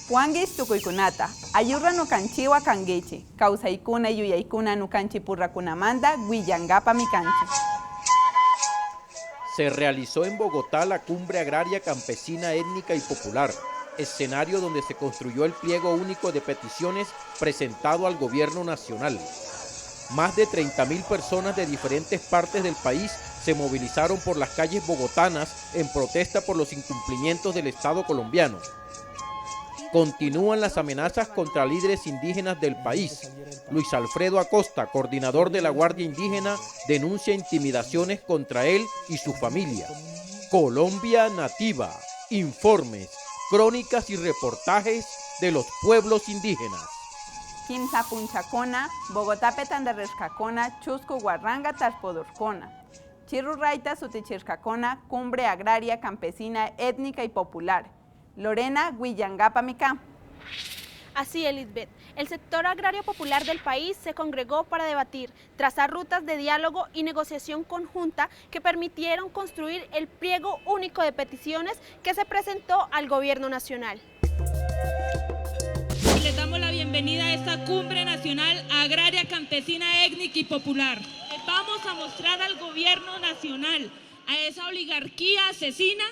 Puanguis tukuykunata, ayurra nukanchiwa kangechi, kausaykuna yuyaykuna nukanchi purrakunamanda, guillangapa mikanchi. Se realizó en Bogotá la Cumbre Agraria Campesina Étnica y Popular, escenario donde se construyó el pliego único de peticiones presentado al gobierno nacional. Más de 30.000 personas de diferentes partes del país se movilizaron por las calles bogotanas en protesta por los incumplimientos del Estado colombiano. Continúan las amenazas contra líderes indígenas del país. Luis Alfredo Acosta, coordinador de la Guardia Indígena, denuncia intimidaciones contra él y su familia. Colombia Nativa, informes, crónicas y reportajes de los pueblos indígenas. Kimsa Punchacona, Bogotá Petandarescacona, Chusco Guarranga Taspodorcona. Chirurraita Sutichircacona, Cumbre Agraria Campesina Étnica y Popular. Lorena Guillangapa Micá. Así, Elizabeth, el sector agrario popular del país se congregó para debatir, trazar rutas de diálogo y negociación conjunta que permitieron construir el pliego único de peticiones que se presentó al gobierno nacional. Les damos la bienvenida a esta Cumbre Nacional Agraria Campesina Étnica y Popular. Vamos a mostrar al gobierno nacional, a esa oligarquía asesina,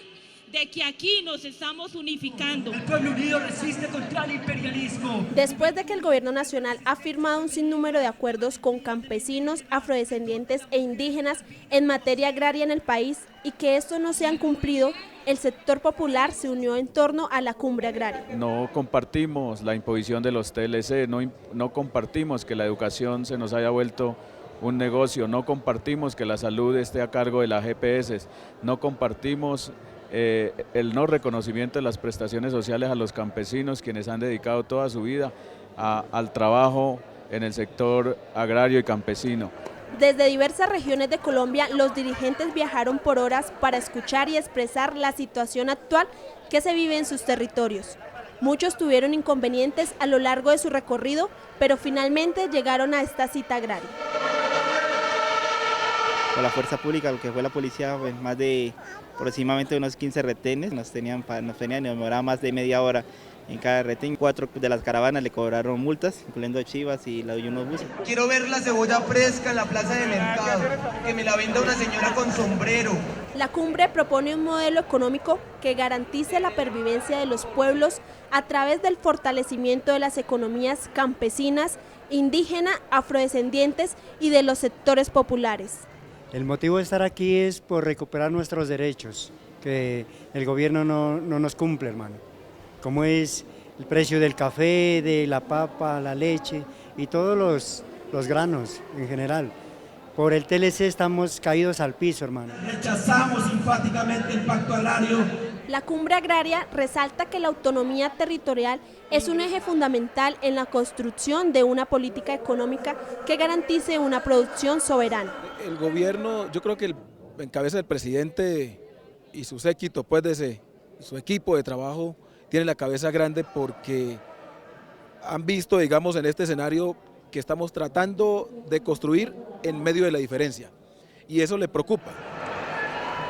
de que aquí nos estamos unificando. El pueblo unido resiste contra el imperialismo. Después de que el gobierno nacional ha firmado un sinnúmero de acuerdos con campesinos, afrodescendientes e indígenas en materia agraria en el país y que estos no se han cumplido, el sector popular se unió en torno a la cumbre agraria. No compartimos la imposición de los TLC, no compartimos que la educación se nos haya vuelto un negocio, no compartimos que la salud esté a cargo de las GPS, no compartimos el no reconocimiento de las prestaciones sociales a los campesinos, quienes han dedicado toda su vida al trabajo en el sector agrario y campesino. Desde diversas regiones de Colombia, los dirigentes viajaron por horas para escuchar y expresar la situación actual que se vive en sus territorios. Muchos tuvieron inconvenientes a lo largo de su recorrido, pero finalmente llegaron a esta cita agraria. Con la fuerza pública, lo que fue la policía, pues más de aproximadamente unos 15 retenes, nos tenían demoraba más de media hora en cada retén. 4 de las caravanas le cobraron multas, incluyendo chivas y unos buses. Quiero ver la cebolla fresca en la plaza de mercado, que me la venda una señora con sombrero. La cumbre propone un modelo económico que garantice la pervivencia de los pueblos a través del fortalecimiento de las economías campesinas, indígenas, afrodescendientes y de los sectores populares. El motivo de estar aquí es por recuperar nuestros derechos, que el gobierno no nos cumple, hermano. Como es el precio del café, de la papa, la leche y todos los granos en general. Por el TLC estamos caídos al piso, hermano. Rechazamos enfáticamente el pacto agrario. La cumbre agraria resalta que la autonomía territorial es un eje fundamental en la construcción de una política económica que garantice una producción soberana. El gobierno, yo creo que en cabeza del presidente y su séquito, pues su equipo de trabajo, tiene la cabeza grande porque han visto, digamos, en este escenario que estamos tratando de construir en medio de la diferencia, y eso le preocupa.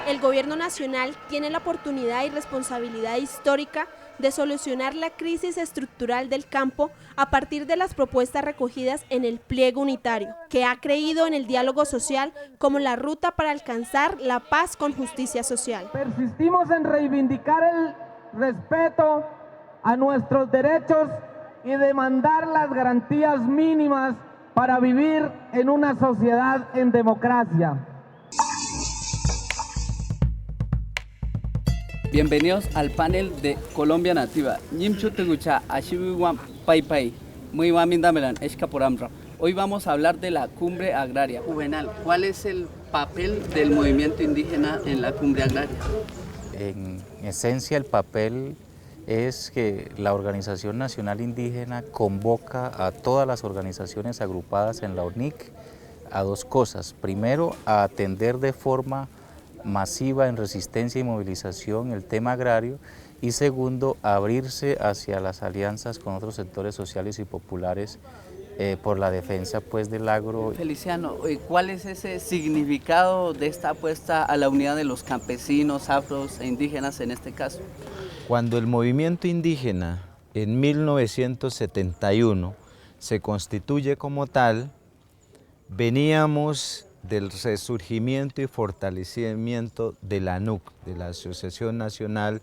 El gobierno nacional tiene la oportunidad y responsabilidad histórica de solucionar la crisis estructural del campo a partir de las propuestas recogidas en el pliego unitario, que ha creído en el diálogo social como la ruta para alcanzar la paz con justicia social. Persistimos en reivindicar el respeto a nuestros derechos y demandar las garantías mínimas para vivir en una sociedad en democracia. Bienvenidos al panel de Colombia Nativa. Hoy vamos a hablar de la cumbre agraria. Juvenal, ¿cuál es el papel del movimiento indígena en la cumbre agraria? En esencia, el papel es que la Organización Nacional Indígena convoca a todas las organizaciones agrupadas en la ONIC a dos cosas. Primero, a atender de forma masiva en resistencia y movilización el tema agrario, y segundo, abrirse hacia las alianzas con otros sectores sociales y populares por la defensa pues del agro. Feliciano, ¿cuál es ese significado de esta apuesta a la unidad de los campesinos, afros e indígenas en este caso? Cuando el movimiento indígena en 1971 se constituye como tal, veníamos del resurgimiento y fortalecimiento de la ANUC, de la Asociación Nacional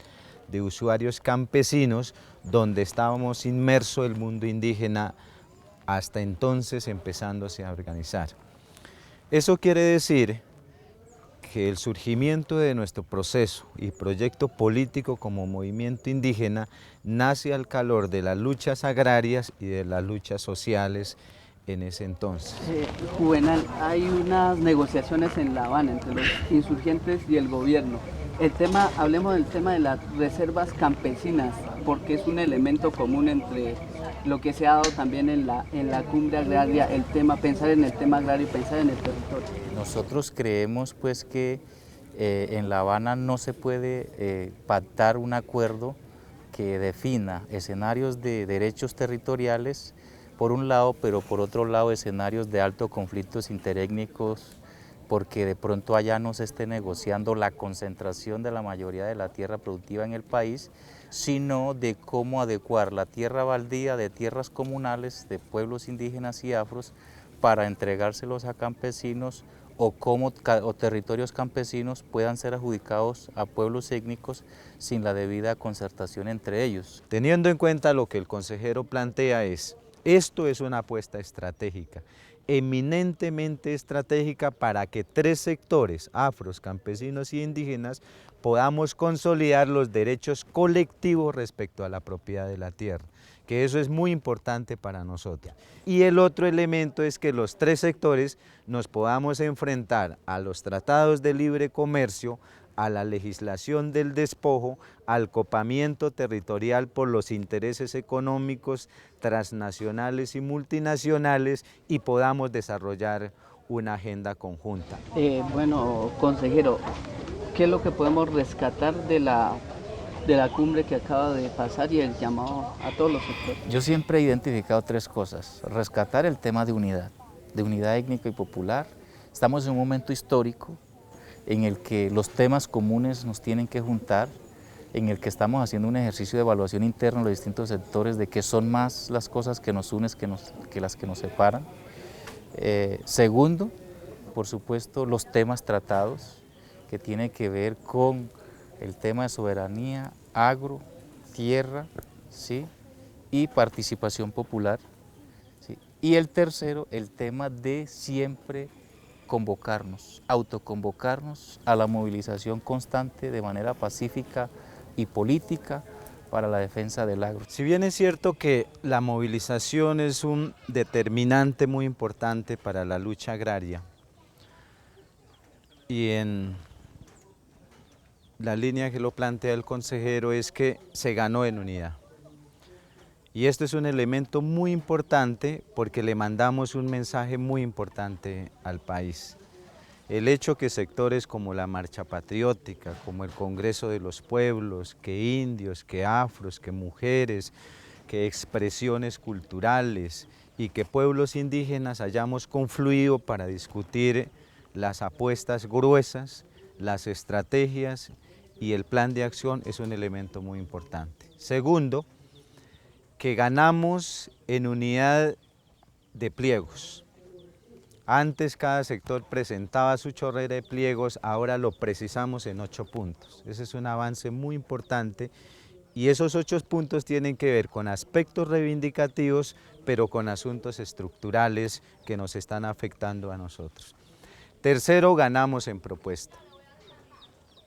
de Usuarios Campesinos, donde estábamos inmerso el mundo indígena hasta entonces empezándose a organizar. Eso quiere decir que el surgimiento de nuestro proceso y proyecto político como movimiento indígena nace al calor de las luchas agrarias y de las luchas sociales en ese entonces. Juvenal, hay unas negociaciones en La Habana entre los insurgentes y el gobierno. Hablemos del tema de las reservas campesinas, porque es un elemento común entre lo que se ha dado también en la cumbre agraria, pensar en el tema agrario y pensar en el territorio. Nosotros creemos pues que en La Habana no se puede pactar un acuerdo que defina escenarios de derechos territoriales por un lado, pero por otro lado escenarios de altos conflictos interétnicos, porque de pronto allá no se esté negociando la concentración de la mayoría de la tierra productiva en el país, sino de cómo adecuar la tierra baldía de tierras comunales de pueblos indígenas y afros para entregárselos a campesinos o territorios campesinos puedan ser adjudicados a pueblos étnicos sin la debida concertación entre ellos. Teniendo en cuenta lo que el consejero plantea esto es una apuesta estratégica, eminentemente estratégica para que tres sectores, afros, campesinos y indígenas, podamos consolidar los derechos colectivos respecto a la propiedad de la tierra, que eso es muy importante para nosotros. Y el otro elemento es que los tres sectores nos podamos enfrentar a los tratados de libre comercio, a la legislación del despojo, al copamiento territorial por los intereses económicos transnacionales y multinacionales y podamos desarrollar una agenda conjunta. Bueno, consejero, ¿qué es lo que podemos rescatar de la cumbre que acaba de pasar y el llamado a todos los sectores? Yo siempre he identificado tres cosas. Rescatar el tema de unidad étnica y popular. Estamos en un momento histórico en el que los temas comunes nos tienen que juntar, en el que estamos haciendo un ejercicio de evaluación interna en los distintos sectores de que son más las cosas que nos unen que las que nos separan. Segundo, por supuesto, los temas tratados, que tienen que ver con el tema de soberanía, agro, tierra, ¿sí? Y participación popular. ¿Sí? Y el tercero, el tema de siempre convocarnos, autoconvocarnos a la movilización constante de manera pacífica y política para la defensa del agro. Si bien es cierto que la movilización es un determinante muy importante para la lucha agraria, y en la línea que lo plantea el consejero es que se ganó en unidad. Y esto es un elemento muy importante porque le mandamos un mensaje muy importante al país. El hecho que sectores como la Marcha Patriótica, como el Congreso de los Pueblos, que indios, que afros, que mujeres, que expresiones culturales y que pueblos indígenas hayamos confluido para discutir las apuestas gruesas, las estrategias y el plan de acción es un elemento muy importante. Segundo, que ganamos en unidad de pliegos. Antes cada sector presentaba su chorrera de pliegos, ahora lo precisamos en 8 puntos. Ese es un avance muy importante y esos 8 puntos tienen que ver con aspectos reivindicativos, pero con asuntos estructurales que nos están afectando a nosotros. Tercero, ganamos en propuesta,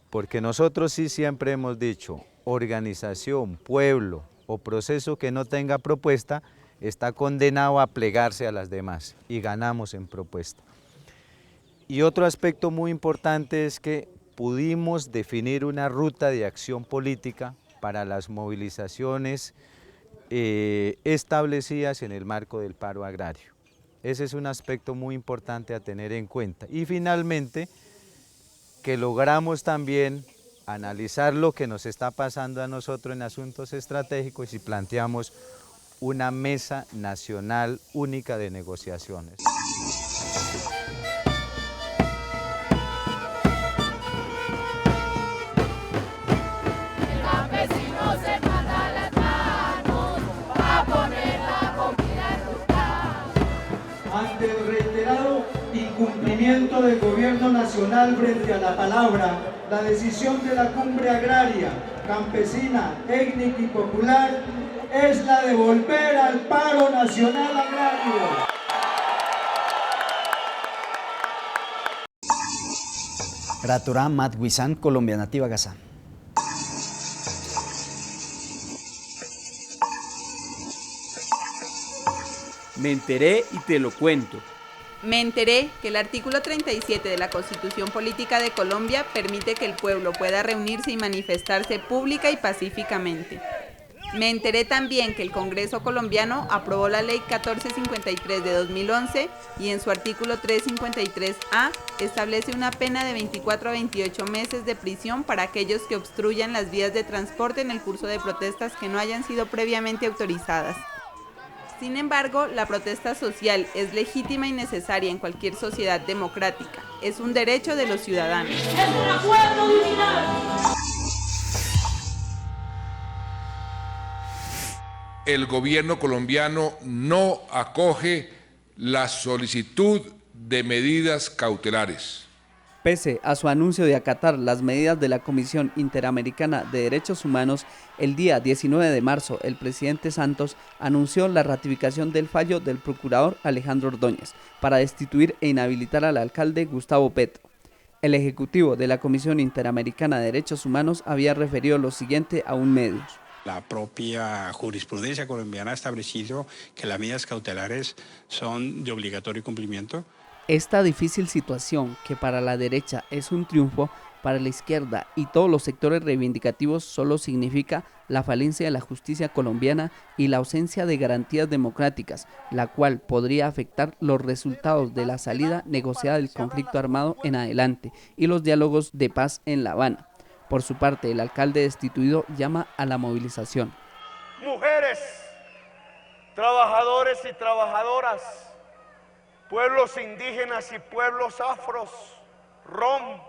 porque nosotros sí siempre hemos dicho, organización, pueblo, o proceso que no tenga propuesta está condenado a plegarse a las demás y ganamos en propuesta. Y otro aspecto muy importante es que pudimos definir una ruta de acción política para las movilizaciones establecidas en el marco del paro agrario. Ese es un aspecto muy importante a tener en cuenta. Y finalmente, que logramos también analizar lo que nos está pasando a nosotros en asuntos estratégicos y planteamos una mesa nacional única de negociaciones. El campesino se manda las manos. posicionamiento del gobierno nacional frente a la palabra, la decisión de la cumbre agraria, campesina, étnica y popular es la de volver al paro nacional agrario. Raturá Matwisan, Colombia Nativa Gaza. Me enteré y te lo cuento. Me enteré que el artículo 37 de la Constitución Política de Colombia permite que el pueblo pueda reunirse y manifestarse pública y pacíficamente. Me enteré también que el Congreso colombiano aprobó la Ley 1453 de 2011 y en su artículo 353A establece una pena de 24 a 28 meses de prisión para aquellos que obstruyan las vías de transporte en el curso de protestas que no hayan sido previamente autorizadas. Sin embargo, la protesta social es legítima y necesaria en cualquier sociedad democrática. Es un derecho de los ciudadanos. ¡Es un acuerdo divinal! El gobierno colombiano no acoge la solicitud de medidas cautelares. Pese a su anuncio de acatar las medidas de la Comisión Interamericana de Derechos Humanos, el día 19 de marzo el presidente Santos anunció la ratificación del fallo del procurador Alejandro Ordóñez para destituir e inhabilitar al alcalde Gustavo Petro. El ejecutivo de la Comisión Interamericana de Derechos Humanos había referido lo siguiente a un medio. La propia jurisprudencia colombiana ha establecido que las medidas cautelares son de obligatorio cumplimiento. Esta difícil situación, que para la derecha es un triunfo, para la izquierda y todos los sectores reivindicativos solo significa la falencia de la justicia colombiana y la ausencia de garantías democráticas, la cual podría afectar los resultados de la salida negociada del conflicto armado en adelante y los diálogos de paz en La Habana. Por su parte, el alcalde destituido llama a la movilización. Mujeres, trabajadores y trabajadoras, pueblos indígenas y pueblos afros, ROM,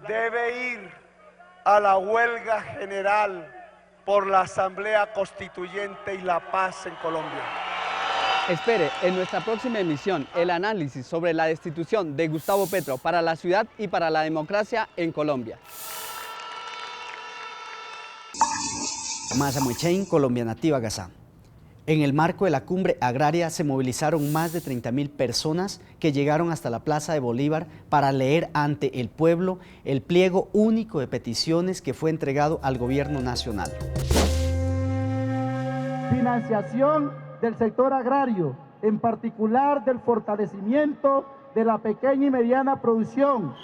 debe ir a la huelga general por la Asamblea Constituyente y la paz en Colombia. Espere en nuestra próxima emisión el análisis sobre la destitución de Gustavo Petro para la ciudad y para la democracia en Colombia. Mazamuechain, Colombia Nativa Gaza. En el marco de la cumbre agraria se movilizaron más de 30.000 personas que llegaron hasta la Plaza de Bolívar para leer ante el pueblo el pliego único de peticiones que fue entregado al gobierno nacional. Financiación del sector agrario, en particular del fortalecimiento de la pequeña y mediana producción.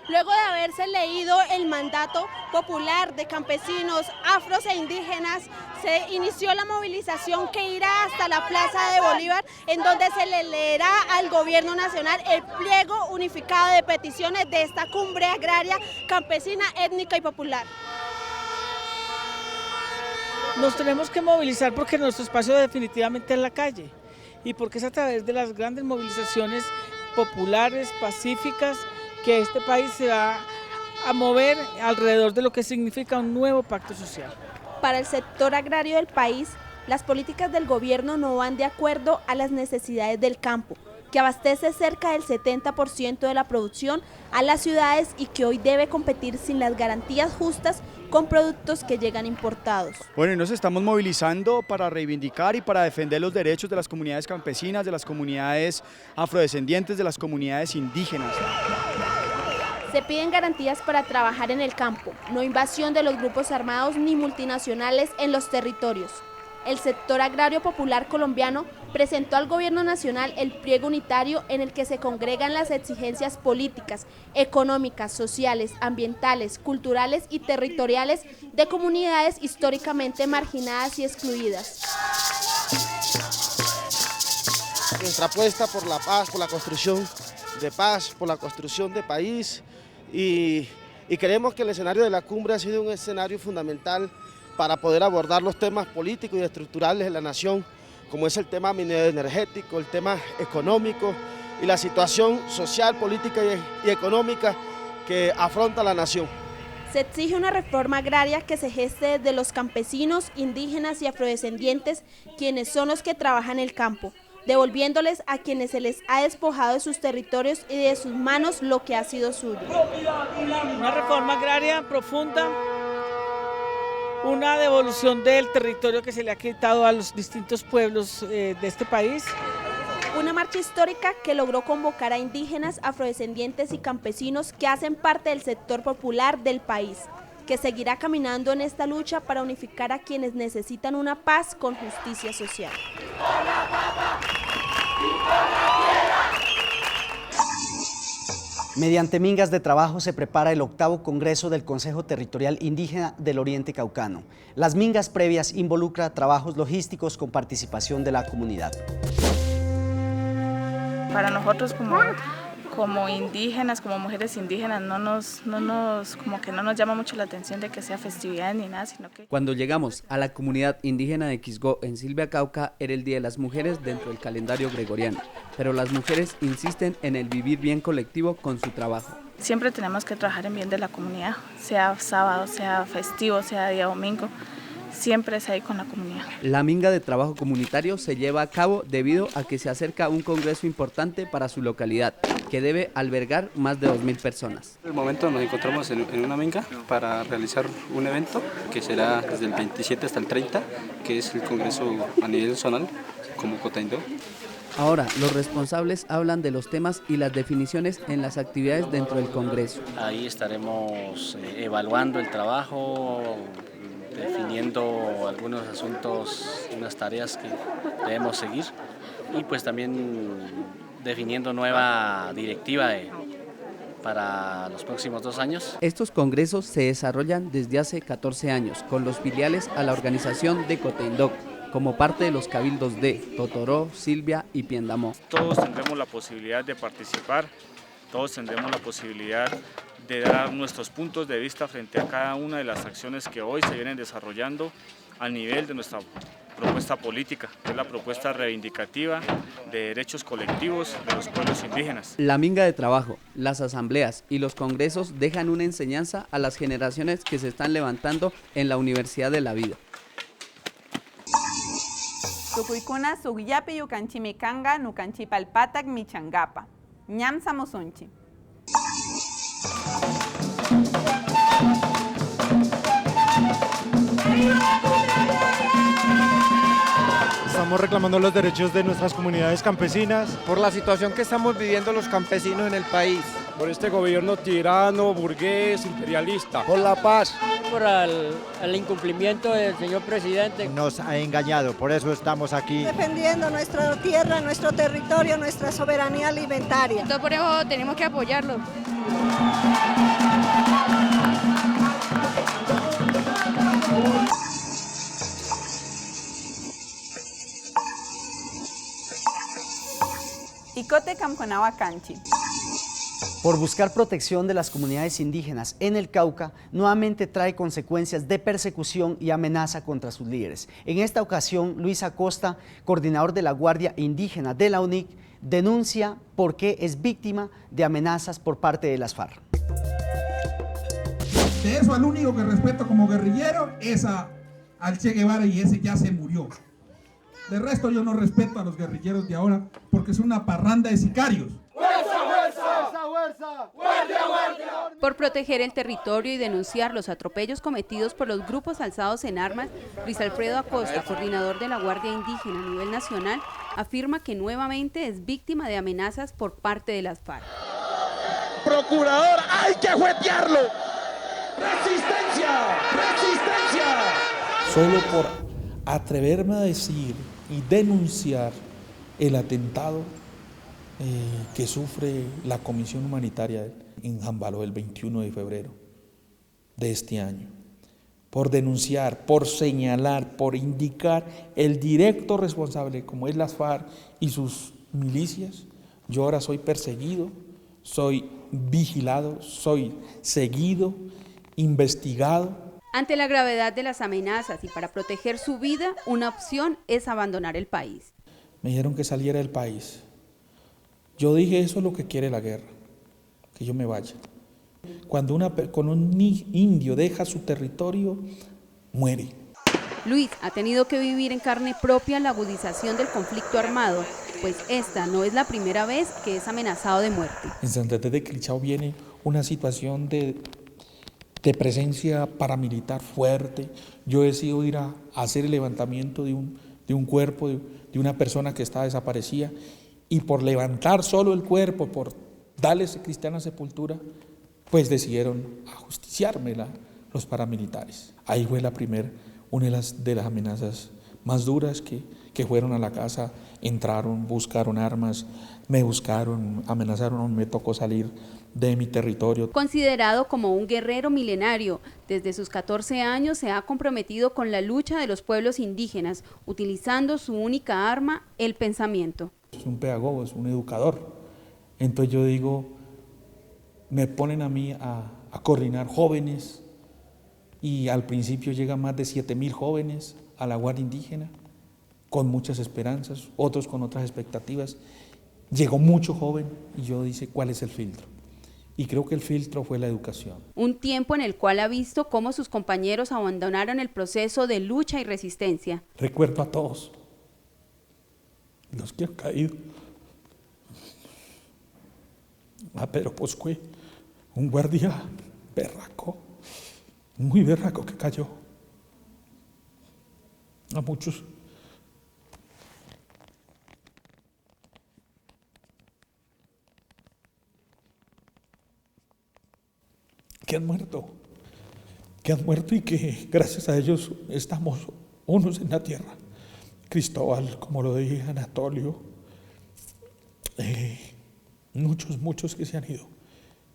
Luego de haberse leído el mandato popular de campesinos, afros e indígenas, se inició la movilización que irá hasta la Plaza de Bolívar, en donde se le leerá al gobierno nacional el pliego unificado de peticiones de esta cumbre agraria, campesina, étnica y popular. Nos tenemos que movilizar porque nuestro espacio definitivamente es la calle y porque es a través de las grandes movilizaciones populares, pacíficas, que este país se va a mover alrededor de lo que significa un nuevo pacto social. Para el sector agrario del país, las políticas del gobierno no van de acuerdo a las necesidades del campo, que abastece cerca del 70% de la producción a las ciudades y que hoy debe competir sin las garantías justas con productos que llegan importados. Bueno, y nos estamos movilizando para reivindicar y para defender los derechos de las comunidades campesinas, de las comunidades afrodescendientes, de las comunidades indígenas. Se piden garantías para trabajar en el campo, no invasión de los grupos armados ni multinacionales en los territorios. El sector agrario popular colombiano presentó al gobierno nacional el pliego unitario en el que se congregan las exigencias políticas, económicas, sociales, ambientales, culturales y territoriales de comunidades históricamente marginadas y excluidas. Nuestra apuesta por la paz, por la construcción de paz, por la construcción de país y creemos que el escenario de la cumbre ha sido un escenario fundamental para poder abordar los temas políticos y estructurales de la nación, como es el tema mineroenergético, el tema económico y la situación social, política y económica que afronta la nación. Se exige una reforma agraria que se geste desde los campesinos, indígenas y afrodescendientes, quienes son los que trabajan el campo, devolviéndoles a quienes se les ha despojado de sus territorios y de sus manos lo que ha sido suyo. Una reforma agraria profunda, una devolución del territorio que se le ha quitado a los distintos pueblos de este país. Una marcha histórica que logró convocar a indígenas, afrodescendientes y campesinos que hacen parte del sector popular del país, que seguirá caminando en esta lucha para unificar a quienes necesitan una paz con justicia social. Mediante mingas de trabajo se prepara el 8º Congreso del Consejo Territorial Indígena del Oriente Caucano. Las mingas previas involucran trabajos logísticos con participación de la comunidad. Para nosotros como indígenas, como mujeres indígenas, no nos llama mucho la atención de que sea festividad ni nada, sino que... Cuando llegamos a la comunidad indígena de Quisgó, en Silvia, Cauca, era el Día de las Mujeres dentro del calendario gregoriano, pero las mujeres insisten en el vivir bien colectivo con su trabajo. Siempre tenemos que trabajar en bien de la comunidad, sea sábado, sea festivo, sea día domingo. Siempre es ahí con la comunidad. La minga de trabajo comunitario se lleva a cabo debido a que se acerca un congreso importante para su localidad, que debe albergar más de 2.000 personas. En el momento nos encontramos en una minga para realizar un evento que será desde el 27 hasta el 30, que es el congreso a nivel zonal, como Cotaindó. Ahora, los responsables hablan de los temas y las definiciones en las actividades dentro del congreso. Ahí estaremos evaluando el trabajo, definiendo algunos asuntos, unas tareas que debemos seguir y pues también definiendo nueva directiva para los próximos 2 años. Estos congresos se desarrollan desde hace 14 años con los filiales a la organización de Cotaindó, como parte de los cabildos de Totoró, Silvia y Piendamó. Todos tendremos la posibilidad de participar, todos tendremos la posibilidad de dar nuestros puntos de vista frente a cada una de las acciones que hoy se vienen desarrollando a nivel de nuestra propuesta política, que es la propuesta reivindicativa de derechos colectivos de los pueblos indígenas. La minga de trabajo, las asambleas y los congresos dejan una enseñanza a las generaciones que se están levantando en la Universidad de la Vida. Tukuykuna sugyapi yukanchi mikanga nukanchi palpatak michangapa. Ñam samosunchi. Estamos reclamando los derechos de nuestras comunidades campesinas. Por la situación que estamos viviendo los campesinos en el país. Por este gobierno tirano, burgués, imperialista. Por la paz. Por el incumplimiento del señor presidente. Nos ha engañado, por eso estamos aquí. Defendiendo nuestra tierra, nuestro territorio, nuestra soberanía alimentaria. Entonces por eso tenemos que apoyarlo. Icote Camconawa Canchi. Por buscar protección de las comunidades indígenas en el Cauca, nuevamente trae consecuencias de persecución y amenaza contra sus líderes. En esta ocasión, Luis Acosta, coordinador de la Guardia Indígena de la UNIC, denuncia por qué es víctima de amenazas por parte de las FARC. De eso, al único que respeto como guerrillero es al Che Guevara, y ese ya se murió. De resto, yo no respeto a los guerrilleros de ahora porque es una parranda de sicarios. Por proteger el territorio y denunciar los atropellos cometidos por los grupos alzados en armas, Luis Alfredo Acosta, coordinador de la Guardia Indígena a nivel nacional, afirma que nuevamente es víctima de amenazas por parte de las FARC. Procurador, hay que juetearlo. ¡Resistencia! ¡Resistencia! Solo por atreverme a decir y denunciar el atentado que sufre la Comisión Humanitaria en Jambaló el 21 de febrero de este año, por denunciar, por señalar, por indicar el directo responsable como es las FARC y sus milicias, yo ahora soy perseguido, soy vigilado, soy seguido, investigado. Ante la gravedad de las amenazas y para proteger su vida, una opción es abandonar el país. Me dijeron que saliera del país. Yo dije, eso es lo que quiere la guerra, que yo me vaya. Cuando un indio deja su territorio, muere. Luis ha tenido que vivir en carne propia la agudización del conflicto armado pues esta no es la primera vez que es amenazado de muerte. En Santander de Quilichao viene una situación de presencia paramilitar fuerte. Yo he decidido ir a hacer el levantamiento de un cuerpo, de una persona que está desaparecida, y por levantar solo el cuerpo, por darles cristiana sepultura, pues decidieron ajusticiarme los paramilitares. Ahí fue una de las amenazas más duras que fueron a la casa, entraron, buscaron armas, me buscaron, amenazaron, me tocó salir de mi territorio. Considerado como un guerrero milenario, desde sus 14 años se ha comprometido con la lucha de los pueblos indígenas, utilizando su única arma, el pensamiento. Es un pedagogo, es un educador. Entonces yo digo, me ponen a mí a coordinar jóvenes, y al principio llegan más de 7.000 jóvenes a la Guardia Indígena, con muchas esperanzas, otros con otras expectativas. Llegó mucho joven y yo dije, ¿cuál es el filtro? Y creo que el filtro fue la educación. Un tiempo en el cual ha visto cómo sus compañeros abandonaron el proceso de lucha y resistencia. Recuerdo a todos los que han caído. A Pedro Poscue, un guardia berraco, muy berraco que cayó. A muchos. Que han muerto y que gracias a ellos estamos unos en la tierra. Cristóbal, como lo dije, Anatolio, muchos que se han ido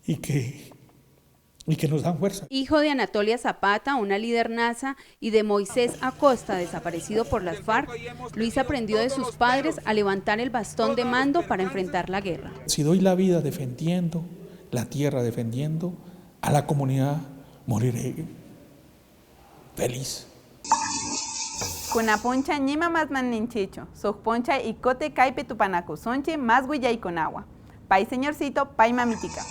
y que nos dan fuerza. Hijo de Anatolia Zapata, una líder NASA, y de Moisés Acosta, desaparecido por las FARC, Luis aprendió de sus padres a levantar el bastón de mando para enfrentar la guerra. Si doy la vida defendiendo la tierra, defendiendo a la comunidad, moriré feliz. Kunapuncha ñima más maninchicho, sujponcha y cote caipe tupanacusonche más guillay con agua. Pay señorcito, pay mamitica.